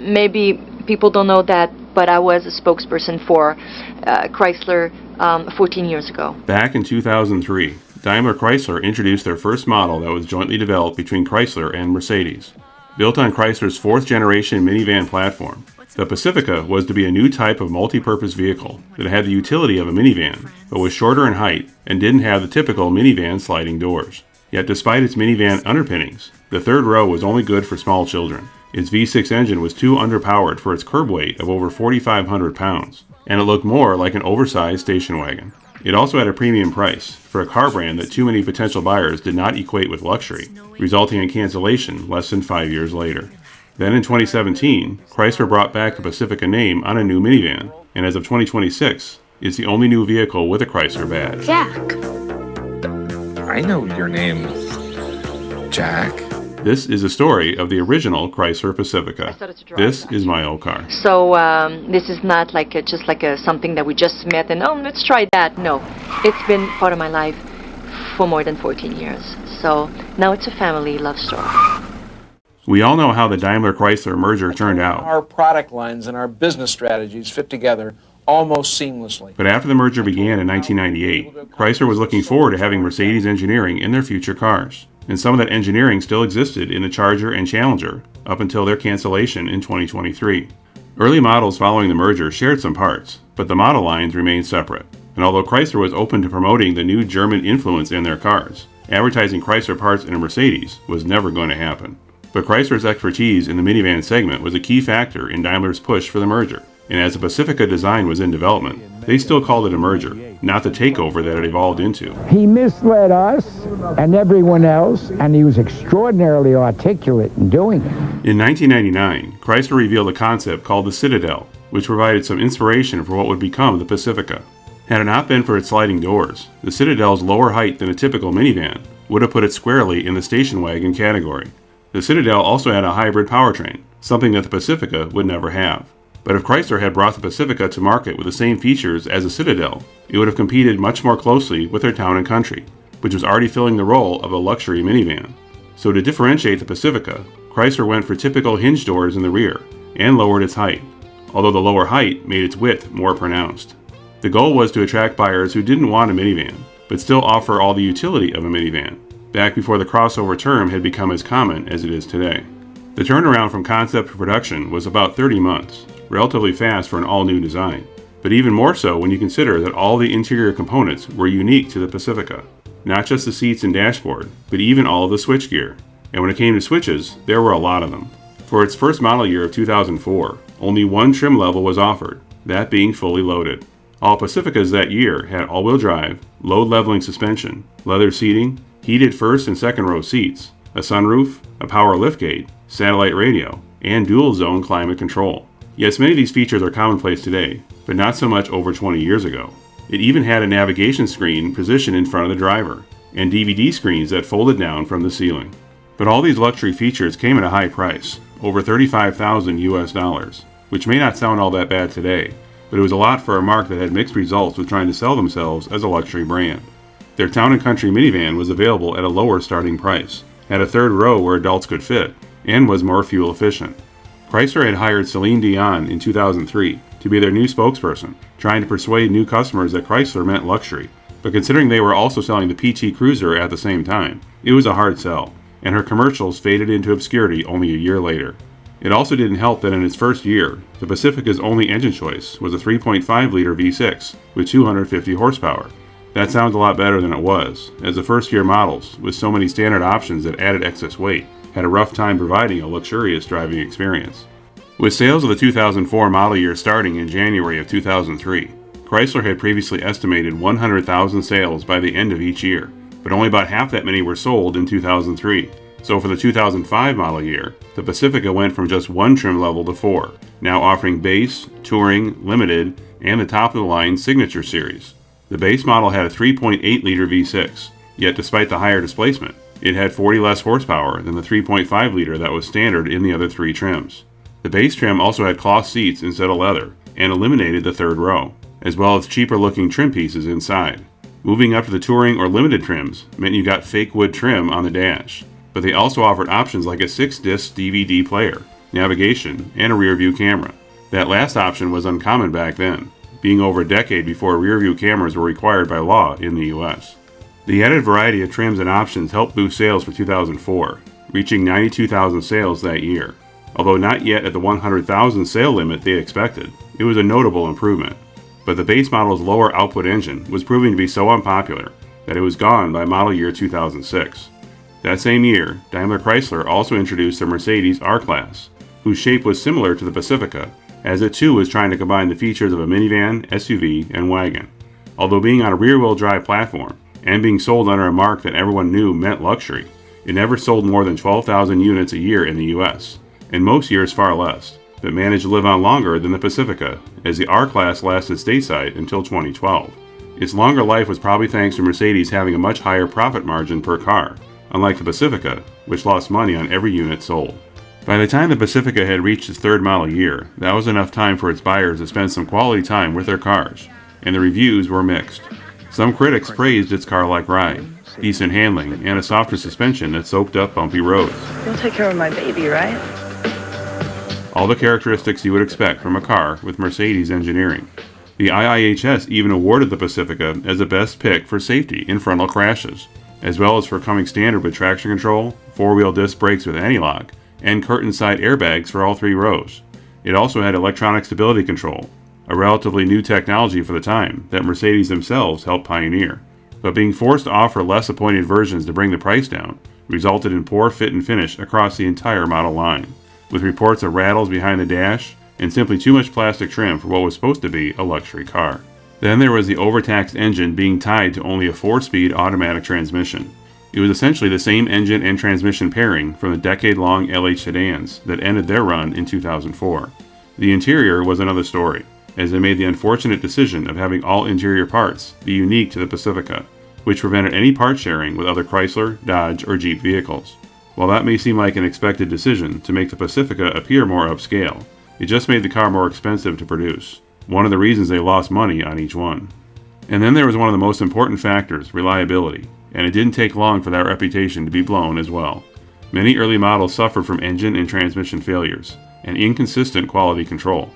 Maybe people don't know that, but I was a spokesperson for Chrysler 14 years ago. Back in 2003, DaimlerChrysler introduced their first model that was jointly developed between Chrysler and Mercedes. Built on Chrysler's fourth-generation minivan platform, the Pacifica was to be a new type of multi-purpose vehicle that had the utility of a minivan, but was shorter in height and didn't have the typical minivan sliding doors. Yet despite its minivan underpinnings, the third row was only good for small children. Its V6 engine was too underpowered for its curb weight of over 4,500 pounds, and it looked more like an oversized station wagon. It also had a premium price for a car brand that too many potential buyers did not equate with luxury, resulting in cancellation less than 5 years later. Then in 2017, Chrysler brought back the Pacifica name on a new minivan, and as of 2026, is the only new vehicle with a Chrysler badge. Jack. I know your name, Jack. This is a story of the original Chrysler Pacifica. This is my old car. So this is not like just like something that we just met and, oh, let's try that. No, it's been part of my life for more than 14 years. So now it's a family love story. We all know how the Daimler-Chrysler merger turned out. Our product lines and our business strategies fit together almost seamlessly. But after the merger began in 1998, Chrysler was looking forward to having Mercedes engineering in their future cars. And some of that engineering still existed in the Charger and Challenger up until their cancellation in 2023. Early models following the merger shared some parts, but the model lines remained separate. And although Chrysler was open to promoting the new German influence in their cars, advertising Chrysler parts in a Mercedes was never going to happen. But Chrysler's expertise in the minivan segment was a key factor in Daimler's push for the merger. And as the Pacifica design was in development, they still called it a merger, not the takeover that it evolved into. He misled us and everyone else, and he was extraordinarily articulate in doing it. In 1999, Chrysler revealed a concept called the Citadel, which provided some inspiration for what would become the Pacifica. Had it not been for its sliding doors, the Citadel's lower height than a typical minivan would have put it squarely in the station wagon category. The Citadel also had a hybrid powertrain, something that the Pacifica would never have. But if Chrysler had brought the Pacifica to market with the same features as the Citadel, it would have competed much more closely with their Town & Country, which was already filling the role of a luxury minivan. So to differentiate the Pacifica, Chrysler went for typical hinge doors in the rear, and lowered its height, although the lower height made its width more pronounced. The goal was to attract buyers who didn't want a minivan, but still offer all the utility of a minivan, back before the crossover term had become as common as it is today. The turnaround from concept to production was about 30 months, relatively fast for an all-new design, but even more so when you consider that all the interior components were unique to the Pacifica. Not just the seats and dashboard, but even all of the switchgear. And when it came to switches, there were a lot of them. For its first model year of 2004, only one trim level was offered, that being fully loaded. All Pacificas that year had all-wheel drive, load leveling suspension, leather seating, heated first and second row seats, a sunroof, a power liftgate, satellite radio, and dual-zone climate control. Yes, many of these features are commonplace today, but not so much over 20 years ago. It even had a navigation screen positioned in front of the driver, and DVD screens that folded down from the ceiling. But all these luxury features came at a high price, over $35,000 US, which may not sound all that bad today, but it was a lot for a marque that had mixed results with trying to sell themselves as a luxury brand. Their Town & Country minivan was available at a lower starting price, had a third row where adults could fit, and was more fuel efficient. Chrysler had hired Celine Dion in 2003 to be their new spokesperson, trying to persuade new customers that Chrysler meant luxury. But considering they were also selling the PT Cruiser at the same time, it was a hard sell, and her commercials faded into obscurity only a year later. It also didn't help that in its first year, the Pacifica's only engine choice was a 3.5-liter V6 with 250 horsepower. That sounds a lot better than it was, as the first-year models, with so many standard options that added excess weight, had a rough time providing a luxurious driving experience. With sales of the 2004 model year starting in January of 2003, Chrysler had previously estimated 100,000 sales by the end of each year, but only about half that many were sold in 2003. So for the 2005 model year, the Pacifica went from just one trim level to 4, now offering base, touring, limited, and the top-of-the-line Signature Series. The base model had a 3.8-liter V6, yet despite the higher displacement, it had 40 less horsepower than the 3.5-liter that was standard in the other three trims. The base trim also had cloth seats instead of leather, and eliminated the third row, as well as cheaper-looking trim pieces inside. Moving up to the touring or limited trims meant you got fake wood trim on the dash, but they also offered options like a 6-disc DVD player, navigation, and a rear-view camera. That last option was uncommon back then, being over a decade before rear-view cameras were required by law in the US. The added variety of trims and options helped boost sales for 2004, reaching 92,000 sales that year. Although not yet at the 100,000 sale limit they expected, it was a notable improvement. But the base model's lower output engine was proving to be so unpopular that it was gone by model year 2006. That same year, DaimlerChrysler also introduced the Mercedes R-Class, whose shape was similar to the Pacifica, as it too was trying to combine the features of a minivan, SUV, and wagon. Although being on a rear-wheel drive platform, and being sold under a mark that everyone knew meant luxury, it never sold more than 12,000 units a year in the US, and most years far less, but managed to live on longer than the Pacifica, as the R-Class lasted stateside until 2012. Its longer life was probably thanks to Mercedes having a much higher profit margin per car, unlike the Pacifica, which lost money on every unit sold. By the time the Pacifica had reached its third model year, that was enough time for its buyers to spend some quality time with their cars, and the reviews were mixed. Some critics praised its car-like ride, decent handling, and a softer suspension that soaked up bumpy roads. You'll take care of my baby, right? All the characteristics you would expect from a car with Mercedes engineering. The IIHS even awarded the Pacifica as the best pick for safety in frontal crashes, as well as for coming standard with traction control, four-wheel disc brakes with anti-lock, and curtain side airbags for all three rows. It also had electronic stability control, a relatively new technology for the time that Mercedes themselves helped pioneer. But being forced to offer less appointed versions to bring the price down resulted in poor fit and finish across the entire model line, with reports of rattles behind the dash and simply too much plastic trim for what was supposed to be a luxury car. Then there was the overtaxed engine being tied to only a 4-speed automatic transmission. It was essentially the same engine and transmission pairing from the decade-long LH sedans that ended their run in 2004. The interior was another story, as they made the unfortunate decision of having all interior parts be unique to the Pacifica, which prevented any part sharing with other Chrysler, Dodge, or Jeep vehicles. While that may seem like an expected decision to make the Pacifica appear more upscale, it just made the car more expensive to produce, one of the reasons they lost money on each one. And then there was one of the most important factors, reliability, and it didn't take long for that reputation to be blown as well. Many early models suffered from engine and transmission failures, and inconsistent quality control.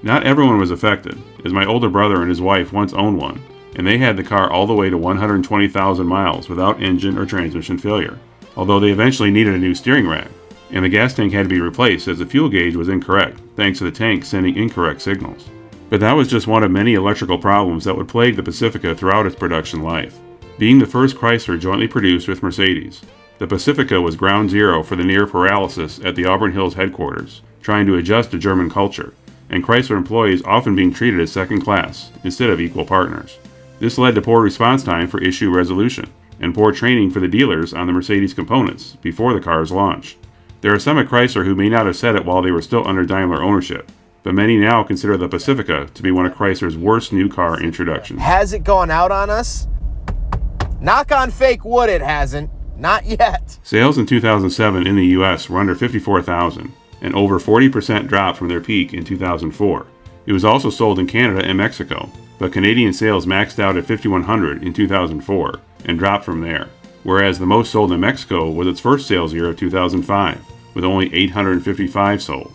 Not everyone was affected, as my older brother and his wife once owned one, and they had the car all the way to 120,000 miles without engine or transmission failure, although they eventually needed a new steering rack, and the gas tank had to be replaced as the fuel gauge was incorrect, thanks to the tank sending incorrect signals. But that was just one of many electrical problems that would plague the Pacifica throughout its production life. Being the first Chrysler jointly produced with Mercedes, the Pacifica was ground zero for the near paralysis at the Auburn Hills headquarters, trying to adjust to German culture, and Chrysler employees often being treated as second class instead of equal partners. This led to poor response time for issue resolution, and poor training for the dealers on the Mercedes components before the car's launch. There are some at Chrysler who may not have said it while they were still under Daimler ownership, but many now consider the Pacifica to be one of Chrysler's worst new car introductions. Has it gone out on us? Knock on fake wood, it hasn't. Not yet. Sales in 2007 in the US were under 54,000, an over 40% drop from their peak in 2004. It was also sold in Canada and Mexico, but Canadian sales maxed out at 5,100 in 2004 and dropped from there, whereas the most sold in Mexico was its first sales year of 2005, with only 855 sold.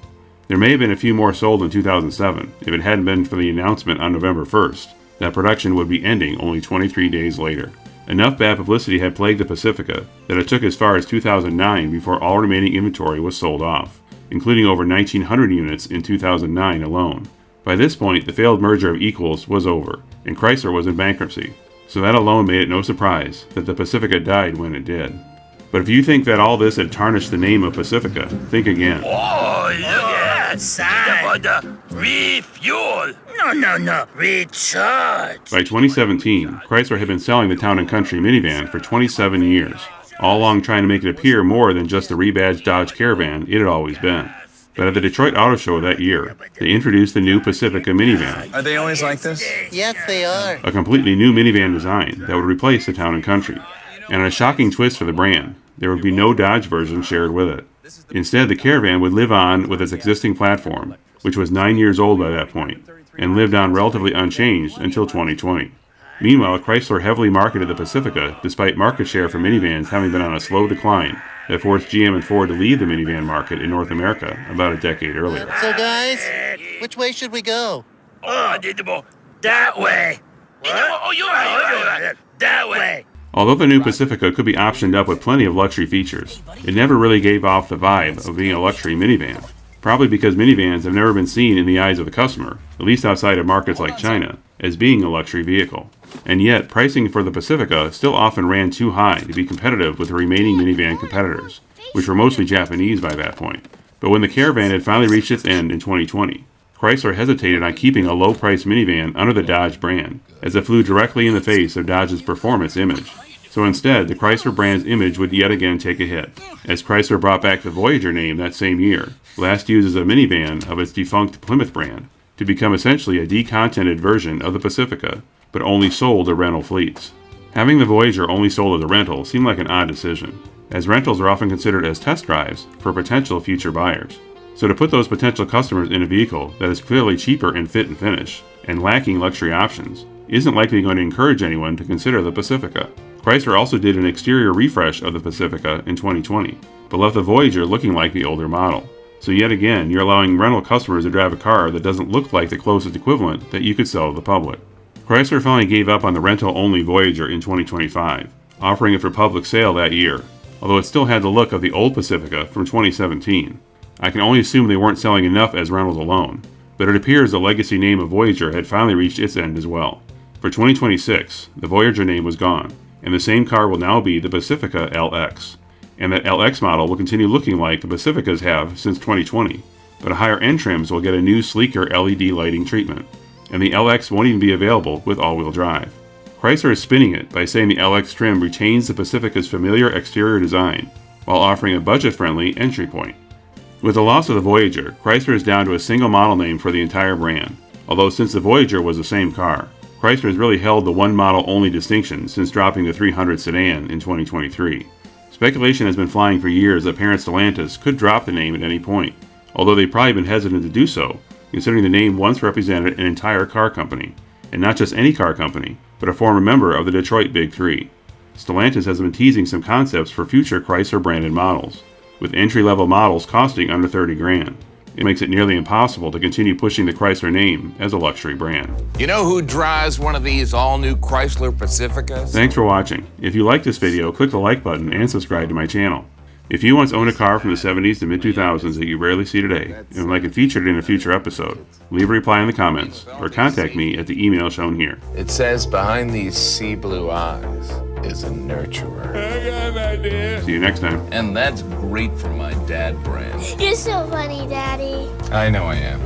There may have been a few more sold in 2007 if it hadn't been for the announcement on November 1st that production would be ending only 23 days later. Enough bad publicity had plagued the Pacifica that it took as far as 2009 before all remaining inventory was sold off, including over 1,900 units in 2009 alone. By this point, the failed merger of equals was over, and Chrysler was in bankruptcy, so that alone made it no surprise that the Pacifica died when it did. But if you think that all this had tarnished the name of Pacifica, think again. Oh, look at that. Refuel. No. Recharge. By 2017, Chrysler had been selling the Town & Country minivan for 27 years, all along trying to make it appear more than just the rebadged Dodge Caravan it had always been. But at the Detroit Auto Show that year, they introduced the new Pacifica minivan. Are they always like this? Yes, they are. A completely new minivan design that would replace the Town & Country. And a shocking twist for the brand, there would be no Dodge version shared with it. Instead, the Caravan would live on with its existing platform, which was 9 years old by that point, and lived on relatively unchanged until 2020. Meanwhile, Chrysler heavily marketed the Pacifica despite market share for minivans having been on a slow decline that forced GM and Ford to leave the minivan market in North America about a decade earlier. So guys, which way should we go? That way. Oh, you're right. That way. Although the new Pacifica could be optioned up with plenty of luxury features, it never really gave off the vibe of being a luxury minivan. Probably because minivans have never been seen in the eyes of the customer, at least outside of markets like China, as being a luxury vehicle. And yet, pricing for the Pacifica still often ran too high to be competitive with the remaining minivan competitors, which were mostly Japanese by that point. But when the Caravan had finally reached its end in 2020, Chrysler hesitated on keeping a low-priced minivan under the Dodge brand, as it flew directly in the face of Dodge's performance image. So instead, the Chrysler brand's image would yet again take a hit, as Chrysler brought back the Voyager name that same year, last used as a minivan of its defunct Plymouth brand, to become essentially a decontented version of the Pacifica, but only sold to rental fleets. Having the Voyager only sold as a rental seemed like an odd decision, as rentals are often considered as test drives for potential future buyers. So to put those potential customers in a vehicle that is clearly cheaper in fit and finish, and lacking luxury options, isn't likely going to encourage anyone to consider the Pacifica. Chrysler also did an exterior refresh of the Pacifica in 2020, but left the Voyager looking like the older model. So yet again, you're allowing rental customers to drive a car that doesn't look like the closest equivalent that you could sell to the public. Chrysler finally gave up on the rental-only Voyager in 2025, offering it for public sale that year, although it still had the look of the old Pacifica from 2017. I can only assume they weren't selling enough as rentals alone, but it appears the legacy name of Voyager had finally reached its end as well. For 2026, the Voyager name was gone, and the same car will now be the Pacifica LX. And that LX model will continue looking like the Pacificas have since 2020, but higher-end trims will get a new sleeker LED lighting treatment, and the LX won't even be available with all-wheel drive. Chrysler is spinning it by saying the LX trim retains the Pacifica's familiar exterior design, while offering a budget-friendly entry point. With the loss of the Voyager, Chrysler is down to a single model name for the entire brand, although since the Voyager was the same car, Chrysler has really held the one model only distinction since dropping the 300 sedan in 2023. Speculation has been flying for years that parent Stellantis could drop the name at any point, although they've probably been hesitant to do so, considering the name once represented an entire car company, and not just any car company, but a former member of the Detroit Big Three. Stellantis has been teasing some concepts for future Chrysler branded models, with entry-level models costing under $30,000. It makes it nearly impossible to continue pushing the Chrysler name as a luxury brand. You know who drives one of these all-new Chrysler Pacificas? Thanks for watching. If you like this video, click the like button and subscribe to my channel. If you once owned a car from the 70s to mid-2000s that you rarely see today, and would like it featured in a future episode, leave a reply in the comments, or contact me at the email shown here. It says behind these sea blue eyes is a nurturer. I got an idea. See you next time. And that's great for my dad brand. You're so funny, Daddy. I know I am.